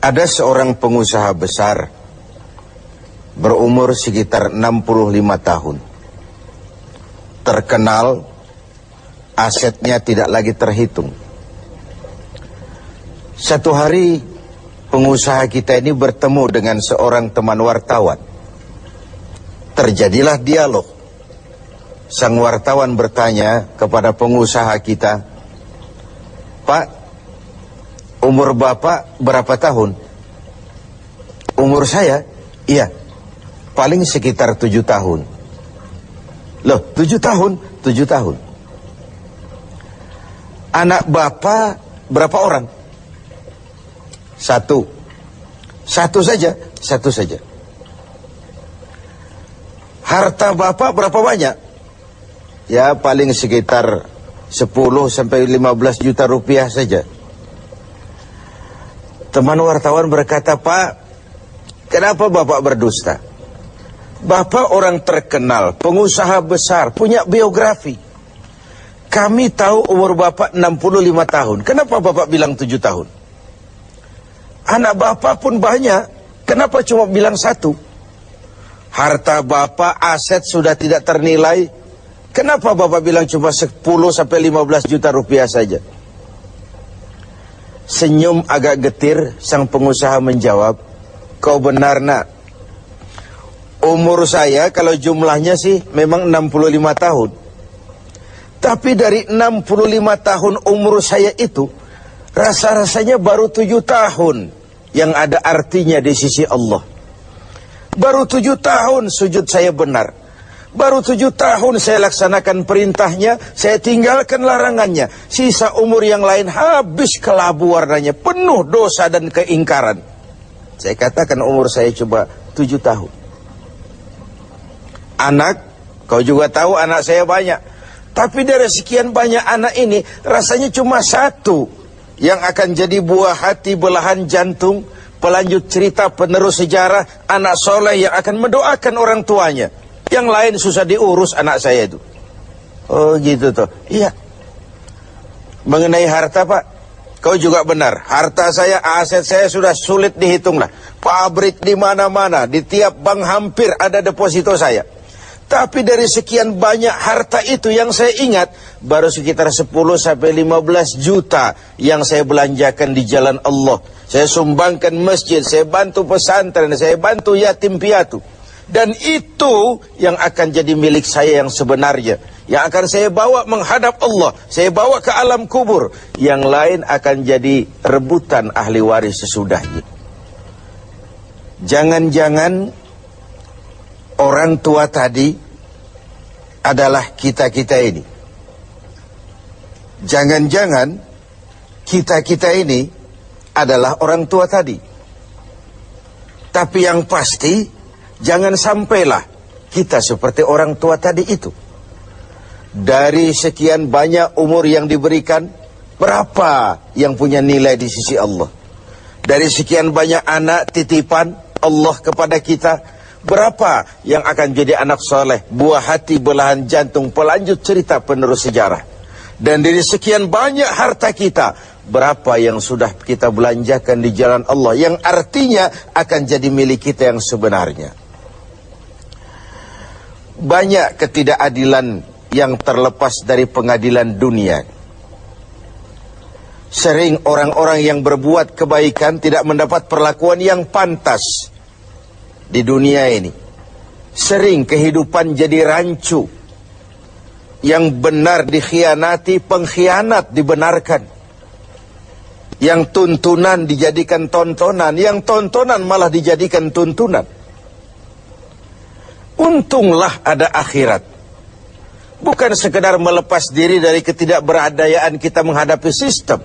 Ada seorang pengusaha besar berumur sekitar 65 tahun. Terkenal, asetnya tidak lagi terhitung. Satu hari pengusaha kita ini bertemu dengan seorang teman wartawan. Terjadilah dialog. Sang wartawan bertanya kepada pengusaha kita, "Pak, umur Bapak berapa tahun?" "Umur saya? Iya, paling sekitar 7 tahun. "Loh, 7 tahun? 7 tahun. "Anak Bapak berapa orang?" "Satu." "Satu saja?" "Satu saja." "Harta Bapak berapa banyak?" "Ya, paling sekitar 10 sampai 15 juta rupiah saja." Teman wartawan berkata, "Pak, kenapa Bapak berdusta? Bapak orang terkenal, pengusaha besar, punya biografi. Kami tahu umur Bapak 65 tahun. Kenapa Bapak bilang 7 tahun? Anak Bapak pun banyak. Kenapa cuma bilang 1? Harta Bapak, aset sudah tidak ternilai. Kenapa Bapak bilang cuma 10 sampai 15 juta rupiah saja?" Senyum agak getir, sang pengusaha menjawab, "Kau benar, Nak. Umur saya kalau jumlahnya sih memang 65 tahun. Tapi dari 65 tahun umur saya itu, rasa-rasanya baru 7 tahun yang ada artinya di sisi Allah. Baru 7 tahun sujud saya benar. Baru 7 tahun saya laksanakan perintahnya, saya tinggalkan larangannya. Sisa umur yang lain habis kelabu warnanya, penuh dosa dan keingkaran. Saya katakan umur saya coba 7 tahun. Anak, kau juga tahu anak saya banyak. Tapi dari sekian banyak anak ini, rasanya cuma 1 yang akan jadi buah hati, belahan jantung, pelanjut cerita, penerus sejarah, anak soleh yang akan mendoakan orang tuanya. Yang lain susah diurus anak saya itu." "Oh gitu toh." "Iya." "Mengenai harta, Pak, kau juga benar. Harta saya, aset saya sudah sulit dihitung lah. Pabrik di mana-mana, di tiap bank hampir ada deposito saya. Tapi dari sekian banyak harta itu yang saya ingat, baru sekitar 10 sampai 15 juta yang saya belanjakan di jalan Allah. Saya sumbangkan masjid, saya bantu pesantren, saya bantu yatim piatu. Dan itu yang akan jadi milik saya yang sebenarnya, yang akan saya bawa menghadap Allah, saya bawa ke alam kubur. Yang lain akan jadi rebutan ahli waris sesudahnya." Jangan-jangan orang tua tadi adalah kita-kita ini. Jangan-jangan kita-kita ini adalah orang tua tadi. Tapi yang pasti, jangan sampailah kita seperti orang tua tadi itu. Dari sekian banyak umur yang diberikan, berapa yang punya nilai di sisi Allah? Dari sekian banyak anak titipan Allah kepada kita, berapa yang akan jadi anak soleh, buah hati, belahan jantung, pelanjut cerita, penerus sejarah? Dan dari sekian banyak harta kita, berapa yang sudah kita belanjakan di jalan Allah, yang artinya akan jadi milik kita yang sebenarnya? Banyak ketidakadilan yang terlepas dari pengadilan dunia. Sering orang-orang yang berbuat kebaikan tidak mendapat perlakuan yang pantas di dunia ini. Sering kehidupan jadi rancu. Yang benar dikhianati, pengkhianat dibenarkan. Yang tuntunan dijadikan tontonan, yang tontonan malah dijadikan tuntunan. Untunglah ada akhirat. Bukan sekedar melepas diri dari ketidakberadayaan kita menghadapi sistem,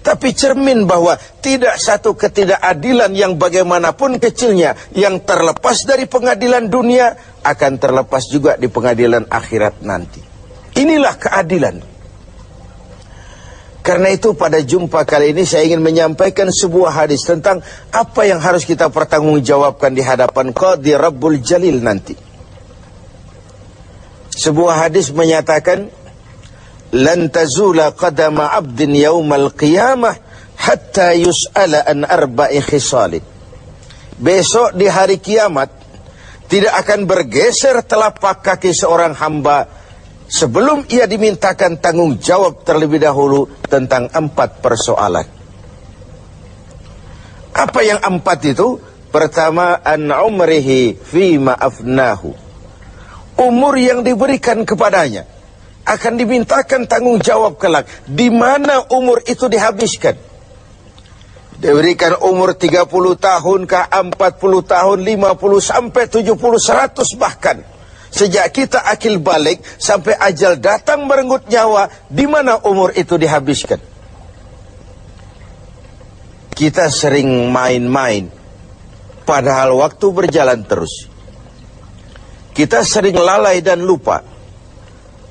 tapi cermin bahwa tidak satu ketidakadilan yang bagaimanapun kecilnya yang terlepas dari pengadilan dunia akan terlepas juga di pengadilan akhirat nanti. Inilah keadilan. Karena itu pada jumpa kali ini saya ingin menyampaikan sebuah hadis tentang apa yang harus kita pertanggungjawabkan di hadapan Qadhi Rabbul Jalil nanti. Sebuah hadis menyatakan, "Lan tazula qadama 'abdin yaumal qiyamah hatta yus'ala an arba'i khisalin. Besok di hari kiamat tidak akan bergeser telapak kaki seorang hamba sebelum ia dimintakan tanggung jawab terlebih dahulu tentang 4 persoalan. Apa yang 4 itu? Pertama, an umrihi fima afnahu. Umur yang diberikan kepadanya akan dimintakan tanggung jawab kelak. Di mana umur itu dihabiskan? Diberikan umur 30 tahun kah, 40 tahun, 50 sampai 70, 100 bahkan. Sejak kita akil balik sampai ajal datang merenggut nyawa, di mana umur itu dihabiskan? Kita sering main-main, padahal waktu berjalan terus. Kita sering lalai dan lupa,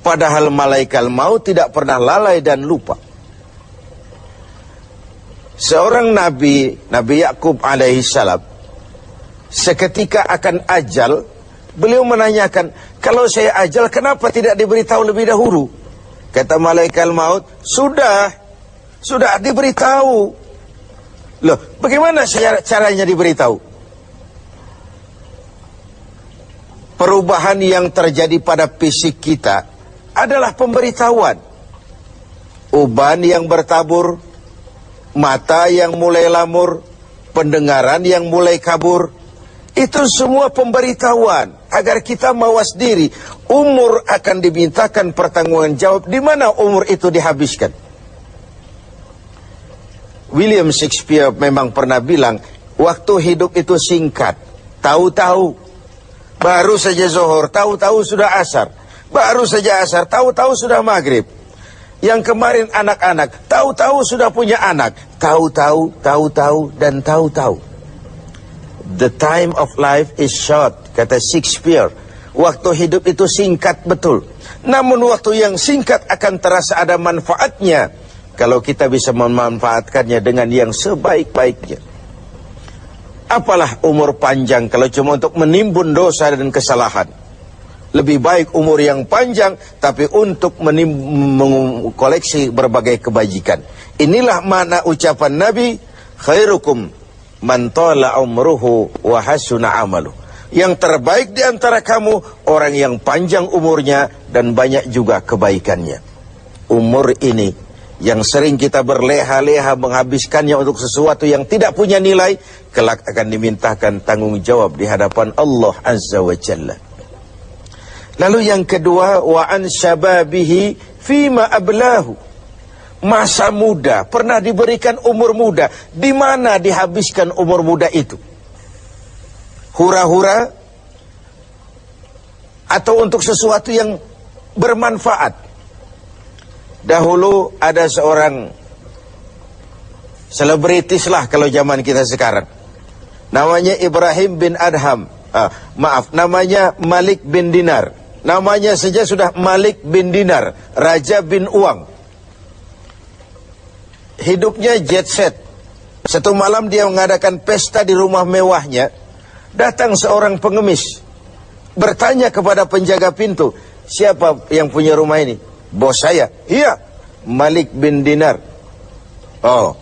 padahal malaikat maut tidak pernah lalai dan lupa. Seorang Nabi Yakub alaihissalam, seketika akan ajal, beliau menanyakan, kalau saya ajal kenapa tidak diberitahu lebih dahulu? Kata malaikat maut, sudah diberitahu. Loh, bagaimana caranya diberitahu? Perubahan yang terjadi pada fisik kita adalah pemberitahuan. Uban yang bertabur, mata yang mulai lamur, pendengaran yang mulai kabur, itu semua pemberitahuan agar kita mawas diri. Umur akan dimintakan pertanggungan jawab. Di mana umur itu dihabiskan? William Shakespeare memang pernah bilang, waktu hidup itu singkat. Tahu-tahu baru saja zuhur, tahu-tahu sudah asar. Baru saja asar, tahu-tahu sudah maghrib. Yang kemarin anak-anak, tahu-tahu sudah punya anak. Tahu-tahu, dan tahu-tahu. The time of life is short, kata Shakespeare. Waktu hidup itu singkat betul. Namun waktu yang singkat akan terasa ada manfaatnya kalau kita bisa memanfaatkannya dengan yang sebaik-baiknya. Apalah umur panjang kalau cuma untuk menimbun dosa dan kesalahan. Lebih baik umur yang panjang tapi untuk mengkoleksi berbagai kebajikan. Inilah makna ucapan Nabi, khairukum man tala umruhu wa hasuna amalu. Yang terbaik di antara kamu orang yang panjang umurnya dan banyak juga kebaikannya. Umur ini yang sering kita berleha-leha menghabiskannya untuk sesuatu yang tidak punya nilai, kelak akan dimintakan tanggung jawab di hadapan Allah Azza wa Jalla. Lalu yang kedua, wa an syababihi fima ablahu. Masa muda, pernah diberikan umur muda. Di mana dihabiskan umur muda itu? Hura-hura atau untuk sesuatu yang bermanfaat? Dahulu ada seorang selebritis lah kalau zaman kita sekarang. Namanya Ibrahim bin Adham. Namanya Malik bin Dinar. Namanya saja sudah Malik bin Dinar, Raja bin Uang. Hidupnya jet set. Satu malam dia mengadakan pesta di rumah mewahnya. Datang seorang pengemis, bertanya kepada penjaga pintu, siapa yang punya rumah ini? Bos saya. Iya, Malik bin Dinar. Oh,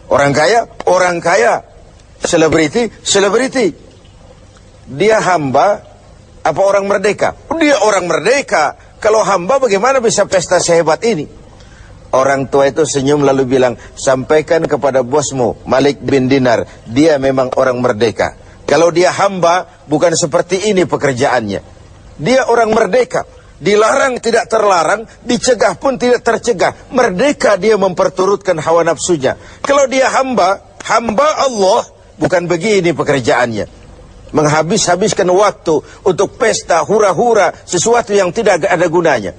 orang kaya? Orang kaya. Selebriti? Selebriti. Dia hamba apa orang merdeka? Dia orang merdeka. Kalau hamba bagaimana bisa pesta sehebat ini? Orang tua itu senyum lalu bilang, sampaikan kepada bosmu Malik bin Dinar, dia memang orang merdeka. Kalau dia hamba bukan seperti ini pekerjaannya. Dia orang merdeka. Dilarang tidak terlarang, dicegah pun tidak tercegah. Merdeka dia memperturutkan hawa nafsunya. Kalau dia hamba Allah, bukan begini pekerjaannya. Menghabiskan waktu untuk pesta, hura-hura, sesuatu yang tidak ada gunanya.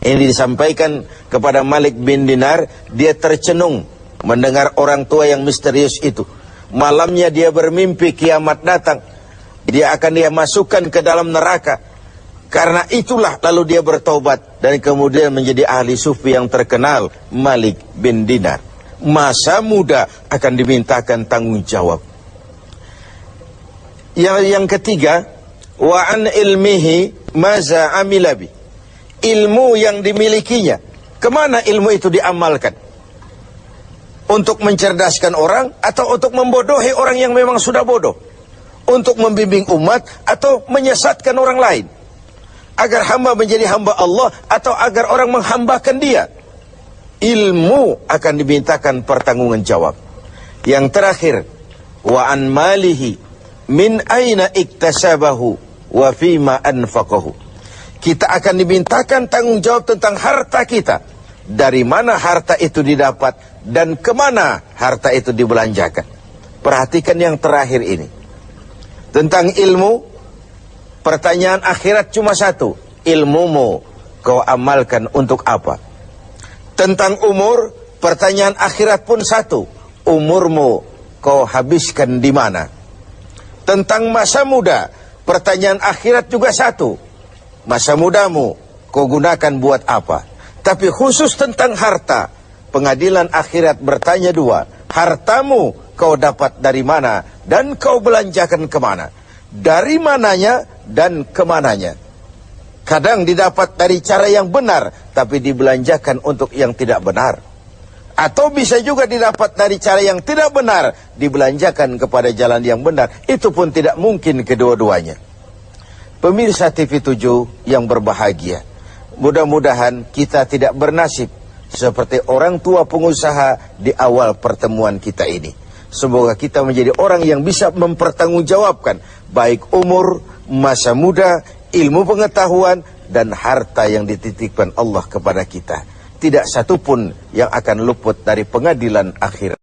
Ini disampaikan kepada Malik bin Dinar, dia tercenung mendengar orang tua yang misterius itu. Malamnya dia bermimpi kiamat datang. Dia akan masukkan ke dalam neraka. Karena itulah lalu dia bertobat dan kemudian menjadi ahli sufi yang terkenal, Malik bin Dinar. Masa muda akan dimintakan tanggung jawab. Yang ketiga, wa an ilmihi maza amilabi. Ilmu yang dimilikinya, kemana ilmu itu diamalkan? Untuk mencerdaskan orang atau untuk membodohi orang yang memang sudah bodoh? Untuk membimbing umat atau menyesatkan orang lain? Agar hamba menjadi hamba Allah atau agar orang menghambakan dia? Ilmu akan dimintakan pertanggungan jawab. Yang terakhir, wa an malihi min aina iktasabahu wa fima anfaqahu. Kita akan dimintakan tanggung jawab tentang harta kita. Dari mana harta itu didapat dan kemana harta itu dibelanjakan. Perhatikan yang terakhir ini. Tentang ilmu, pertanyaan akhirat cuma satu. Ilmumu kau amalkan untuk apa? Tentang umur, pertanyaan akhirat pun satu. Umurmu kau habiskan di mana? Tentang masa muda, pertanyaan akhirat juga satu. Masa mudamu kau gunakan buat apa? Tapi khusus tentang harta, pengadilan akhirat bertanya dua. Hartamu kau dapat dari mana dan kau belanjakan kemana? Dari mananya dan kemananya? Kadang didapat dari cara yang benar, tapi dibelanjakan untuk yang tidak benar. Atau bisa juga didapat dari cara yang tidak benar, dibelanjakan kepada jalan yang benar. Itu pun tidak mungkin kedua-duanya. Pemirsa TV7 yang berbahagia, mudah-mudahan kita tidak bernasib seperti orang tua pengusaha di awal pertemuan kita ini. Semoga kita menjadi orang yang bisa mempertanggungjawabkan baik umur, masa muda, ilmu pengetahuan, dan harta yang dititipkan Allah kepada kita. Tidak satupun yang akan luput dari pengadilan akhirat.